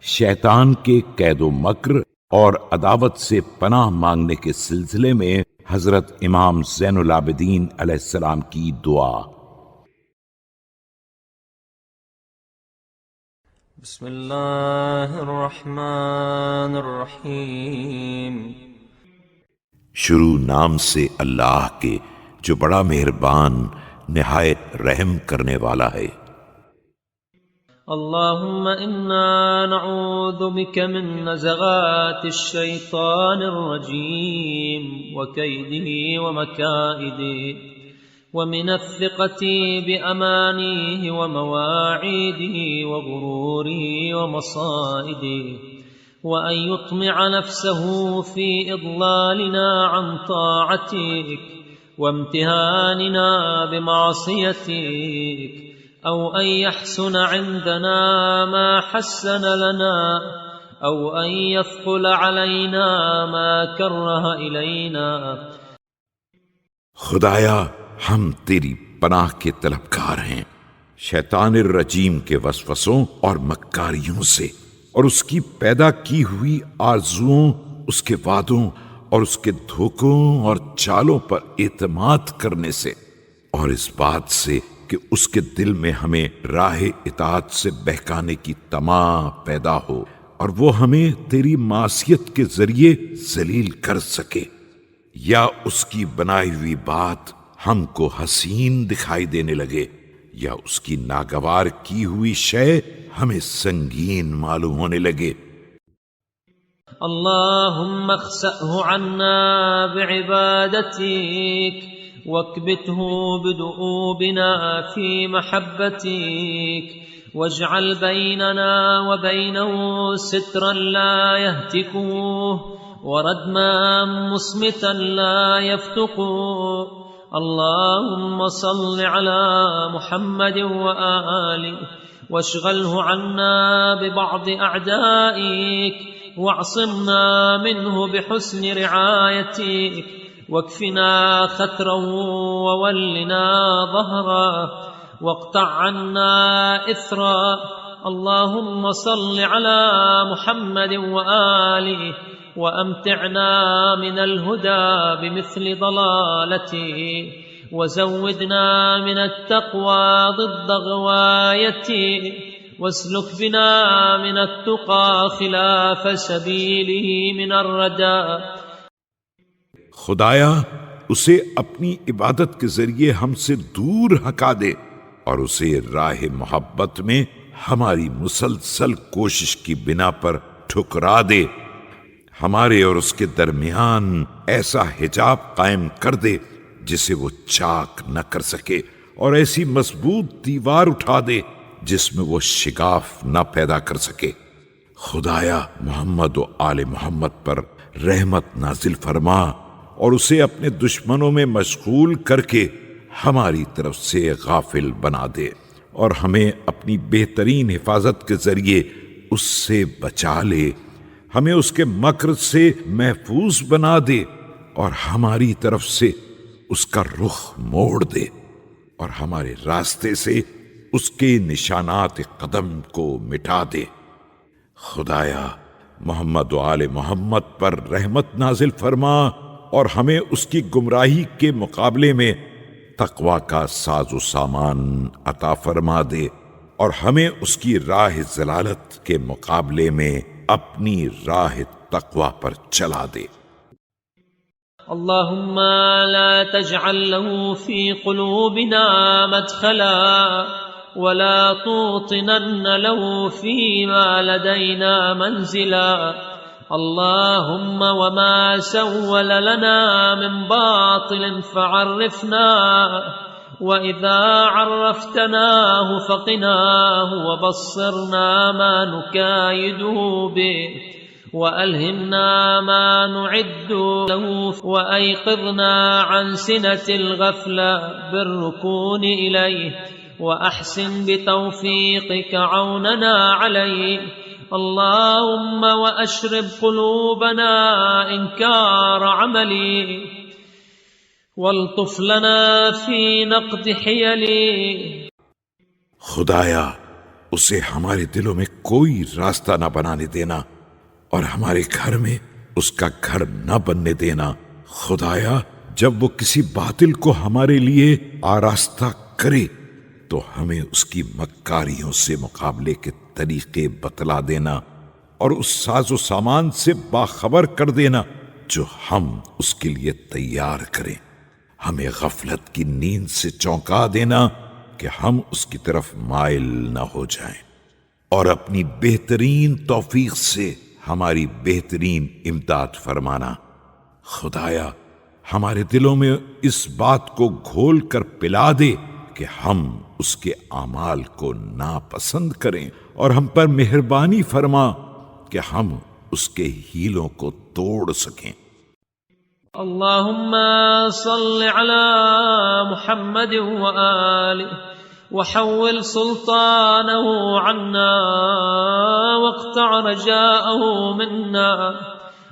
شیطان کے قید و مکر اور عداوت سے پناہ مانگنے کے سلسلے میں حضرت امام زین العابدین علیہ السلام کی دعا۔ بسم اللہ الرحمن الرحیم۔ شروع نام سے اللہ کے جو بڑا مہربان نہایت رحم کرنے والا ہے۔ اللہم انا نعوذ بک من نزغات الشیطان الرجیم وکیدہ ومکائدہ ومن الثقة بأمانيه ومواعيده وغروره ومصائده وأن يطمع نفسه في إضلالنا عن طاعتك وامتهاننا بمعصيتك أو أن يحسن عندنا ما حسن لنا أو أن يثقل علينا ما كره إلينا۔ خدایا ہم تیری پناہ کے طلبگار ہیں شیطان الرجیم کے وسوسوں اور مکاریوں سے، اور اس کی پیدا کی ہوئی آرزوؤں، اس کے وعدوں اور اس کے دھوکوں اور چالوں پر اعتماد کرنے سے، اور اس بات سے کہ اس کے دل میں ہمیں راہ اطاعت سے بہکانے کی طمع پیدا ہو اور وہ ہمیں تیری معصیت کے ذریعے ذلیل کر سکے، یا اس کی بنائی ہوئی بات ہم کو حسین دکھائی دینے لگے، یا اس کی ناگوار کی ہوئی شے ہمیں سنگین معلوم ہونے لگے۔ اللہم اخسأہ عنا بعبادتک واکبته بدؤوبنا في محبتك واجعل بيننا وبينه سترا لا يهتكوه وردما مصمتا لا يفتقوه۔ اللهم صل على محمد وآله واشغله عنا ببعض أعدائك واعصمنا منه بحسن رعايتك واكفنا خطره وولنا ظهره واقطع عنا إثره۔ اللهم صل على محمد وآله وأمتعنا من الهدى بمثل ضلالته وزودنا من التقوى ضد غوايته واسلك بنا من التقى خلاف سبيله من الردى۔ خدایا اسے اپنی عبادت کے ذریعے ہم سے دور ہٹا دے اور اسے راہ محبت میں ہماری مسلسل کوشش کی بنا پر ٹھکرا دے، ہمارے اور اس کے درمیان ایسا حجاب قائم کر دے جسے وہ چاک نہ کر سکے، اور ایسی مضبوط دیوار اٹھا دے جس میں وہ شگاف نہ پیدا کر سکے۔ خدایا محمد و آل محمد پر رحمت نازل فرما اور اسے اپنے دشمنوں میں مشغول کر کے ہماری طرف سے غافل بنا دے، اور ہمیں اپنی بہترین حفاظت کے ذریعے اس سے بچا لے، ہمیں اس کے مکر سے محفوظ بنا دے اور ہماری طرف سے اس کا رخ موڑ دے، اور ہمارے راستے سے اس کے نشانات قدم کو مٹا دے۔ خدایا محمد و آل محمد پر رحمت نازل فرما اور ہمیں اس کی گمراہی کے مقابلے میں تقوی کا ساز و سامان عطا فرما دے، اور ہمیں اس کی راہ ضلالت کے مقابلے میں اپنی راہ تقوی پر چلا دے۔ اللہم لا تجعل له في قلوبنا مدخلا ولا توطنن له فيما لدينا منزلا۔ اللهم وما سول لنا من باطل فعرفنا، وإذا عرفتناه فقناه وبصرنا ما نكايده به، وألهمنا ما نعد له، وأيقظنا عن سنة الغفلة بالركون إليه، وأحسن بتوفيقك عوننا عليه۔ اللهم وأشرب قلوبنا إنكار عملي، والطف لنا في نقد حيلي۔ خدایا اسے ہمارے دلوں میں کوئی راستہ نہ بنانے دینا اور ہمارے گھر میں اس کا گھر نہ بننے دینا۔ خدایا جب وہ کسی باطل کو ہمارے لیے آراستہ کرے تو ہمیں اس کی مکاریوں سے مقابلے کے طریقے بتلا دینا اور اس ساز و سامان سے باخبر کر دینا جو ہم اس کے لیے تیار کریں۔ ہمیں غفلت کی نیند سے چونکا دینا کہ ہم اس کی طرف مائل نہ ہو جائیں، اور اپنی بہترین توفیق سے ہماری بہترین امداد فرمانا۔ خدایا ہمارے دلوں میں اس بات کو گھول کر پلا دے کہ ہم اس کے اعمال کو ناپسند کریں، اور ہم پر مہربانی فرما کہ ہم اس کے ہیلوں کو توڑ سکیں۔ اللهم صل على محمد وآله وحول سلطانه عنا واقطع رجاءه منا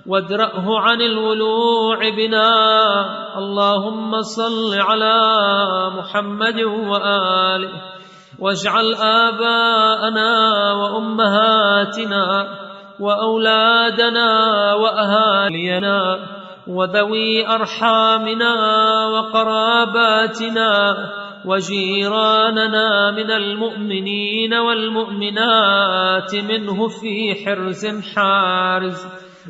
وادرأه عن الولوع بنا۔ اللهم صل على محمد وآله واجعل آباءنا وأمهاتنا وأولادنا وأهالينا وذوي أرحامنا وقراباتنا وجيراننا من المؤمنين والمؤمنات منه في حرز حارز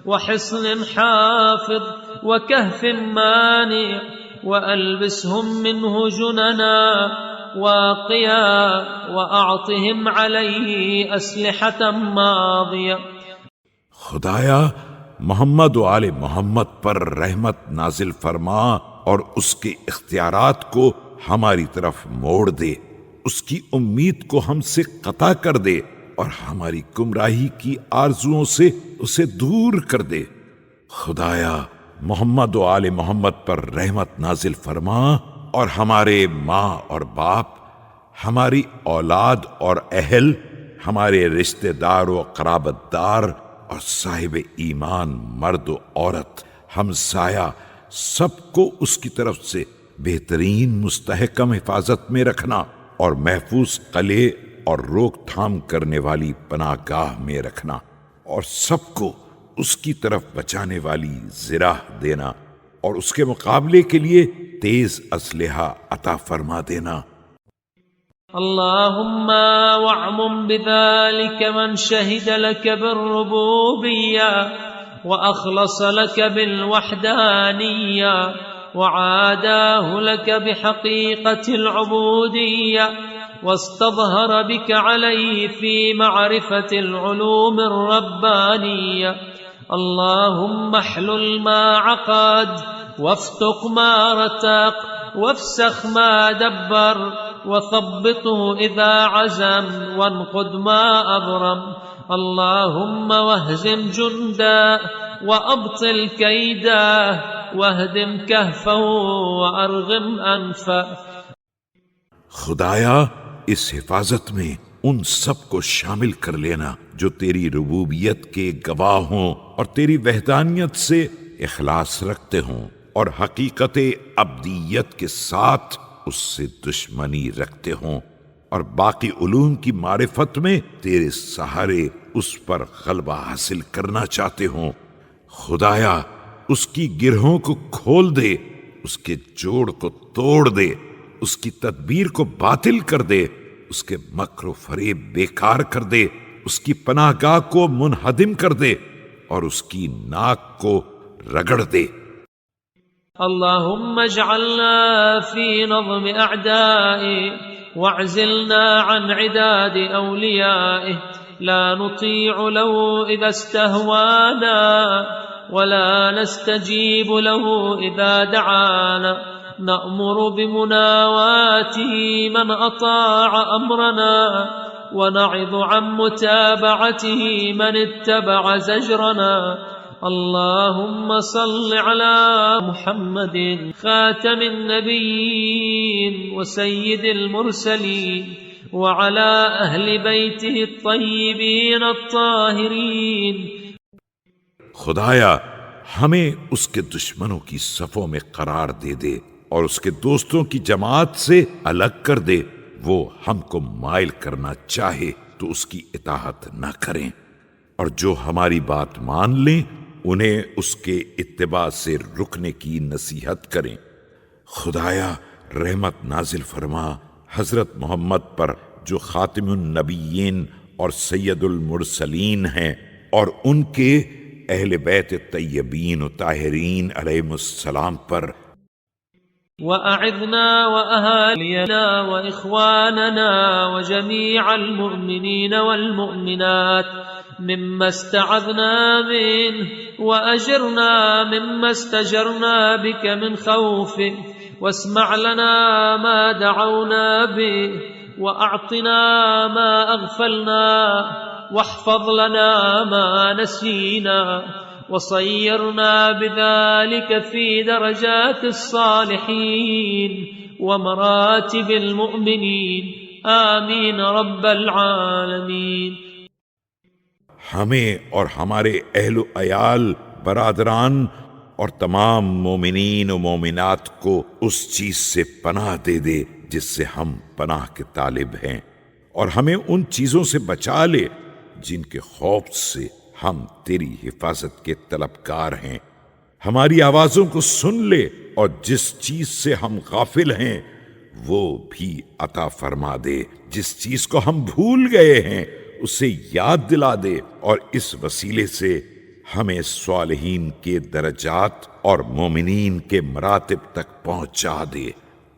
وحصن حافظ وكهف مانع وألبسهم منه جننا واقيا وأعطهم عليه أسلحة ماضية۔ خدایا محمد و آل محمد پر رحمت نازل فرما اور اس کے اختیارات کو ہماری طرف موڑ دے، اس کی امید کو ہم سے قطع کر دے اور ہماری گمراہی کی آرزوؤں سے اسے دور کر دے۔ خدایا محمد و آل محمد پر رحمت نازل فرما اور ہمارے ماں اور باپ، ہماری اولاد اور اہل، ہمارے رشتہ دار و قرابت دار اور صاحب ایمان مرد و عورت، ہمسایہ، سب کو اس کی طرف سے بہترین مستحکم حفاظت میں رکھنا اور محفوظ قلعے اور روک تھام کرنے والی پناہ گاہ میں رکھنا، اور سب کو اس کی طرف بچانے والی زرہ دینا اور اس کے مقابلے کے لیے تیز اسلحہ عطا فرما دینا۔ اللهم واعمم بذلك من شهد لك بالربوبية وأخلص لك بالوحدانية وعاداه لك بحقيقة العبودية واستظهر بك عليه في معرفة العلوم الربانية۔ اللهم احلل ما عقد وافتق ما رتق وافسخ ما دبر وثبطه إذا عزم وانقض ما أبرم۔ اللهم واهزم جندا وأبطل كيدا واهدم كهفه وأرغم أنفه۔ خدایا اس حفاظت میں ان سب کو شامل کر لینا جو تیری ربوبیت کے گواہ ہوں اور تیری وحدانیت سے اخلاص رکھتے ہوں اور حقیقت عبدیت کے ساتھ اس سے دشمنی رکھتے ہوں، اور باقی علوم کی معرفت میں تیرے سہارے اس پر غلبہ حاصل کرنا چاہتے ہوں۔ خدایا اس کی گرہوں کو کھول دے، اس کے جوڑ کو توڑ دے، اس کی تدبیر کو باطل کر دے، اس کے مکر و فریب بیکار کر دے، اس کی پناہ گاہ کو منہدم کر دے اور اس کی ناک کو رگڑ دے۔ اللهم اجعلنا في نظم أعدائه واعزلنا عن عداد أوليائه، لا نطيع له إذا استهوانا ولا نستجيب له إذا دعانا، نأمر بمناواته من أطاع أمرنا ونعظ عن متابعته من اتبع زجرنا۔ اللهم صل على محمد خاتم النبيين وسيد المرسلين وعلى أهل بيته الطيبين الطاهرين۔ خدایا ہمیں اس کے دشمنوں کی صفوں میں قرار دے دے اور اس کے دوستوں کی جماعت سے الگ کر دے۔ وہ ہم کو مائل کرنا چاہے تو اس کی اطاعت نہ کریں، اور جو ہماری بات مان لیں انہیں اس کے اتباع سے رکنے کی نصیحت کریں۔ خدایا رحمت نازل فرما حضرت محمد پر جو خاتم النبیین اور سید المرسلین ہیں، اور ان کے اہل بیت طیبین و طاہرین علیہم السلام پر۔ وأعذنا وأهالينا وإخواننا وجميع المؤمنين والمؤمنات مما استعذنا منه، وأجرنا مما استجرنا بك من خوفك، واسمع لنا ما دعونا به، وأعطنا ما أغفلنا، واحفظ لنا ما نسينا، وصيرنا بذلك في درجات الصالحين ومراتب المؤمنين آمين رب العالمين۔ ہمیں اور ہمارے اہل و عیال، برادران اور تمام مومنین و مومنات کو اس چیز سے پناہ دے دے جس سے ہم پناہ کے طالب ہیں، اور ہمیں ان چیزوں سے بچا لے جن کے خوف سے ہم تیری حفاظت کے طلبکار ہیں۔ ہماری آوازوں کو سن لے، اور جس چیز سے ہم غافل ہیں وہ بھی عطا فرما دے، جس چیز کو ہم بھول گئے ہیں اسے یاد دلا دے، اور اس وسیلے سے ہمیں صالحین کے درجات اور مومنین کے مراتب تک پہنچا دے۔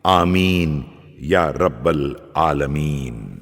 آمین یا رب العالمین۔